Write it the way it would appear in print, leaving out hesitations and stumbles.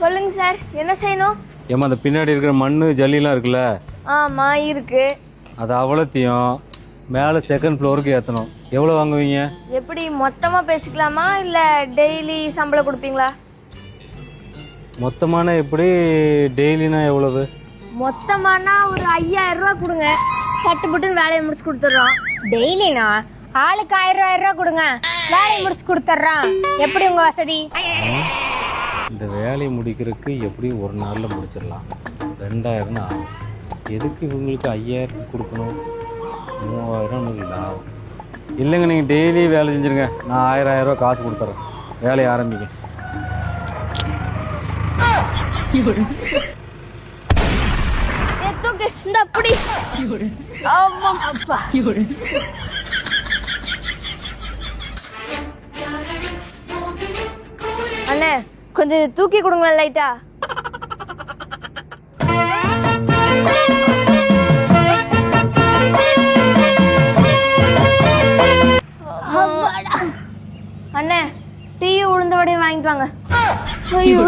சொல்லுங்க சார், என்ன செய்யணும்? ஏமா அந்த பின்னாடி இருக்கிற மண்ணு ஜல்லிலாம் இருக்குல்ல, ஆமா இருக்கு. அது அவ்வளோத்தையும் மேலே செகண்ட் ஃப்ளோருக்கு ஏற்றணும். எவ்வளோ வாங்குவீங்க? எப்படி மொத்தமா பேசிக்கலாமா இல்ல டெய்லி சம்பளம் கொடுப்பீங்களா? மொத்தமான எப்படி, டெய்லினா எவ்வளவு? மொத்தமானா ஒரு 5000 ரூபா கொடுங்க, சட்டுப்புட்டுன்னு வேலையை முடிச்சு கொடுத்துட்றோம். டெய்லினா ஆளுக்கு 1000 ரூபா கொடுங்க, வேலையை முடிச்சு கொடுத்துட்றான். எப்படி உங்க வசதி? இந்த வேலையை முடிக்கிறதுக்கு எப்படியும் ஒரு நாளில் முடிச்சிடலாம். 2000 ஆகும். எதுக்கு இவங்களுக்கு 5000 கொடுக்கணும்? 3000 லாபம். இல்லைங்க, நீங்கள் டெய்லி வேலை செஞ்சுருங்க, நான் 1000 ரூபா காசு கொடுத்துட்றேன். வேலையை ஆரம்பிங்க. தூக்கு இந்த அப்படி. ஆமா அப்பா. அண்ணே கொஞ்சம் தூக்கி கொடுங்களேன் லைட்டா. அண்ணே டீயும் உளுந்த வடையும் வாங்கிட்டு வாங்க. ஐயோ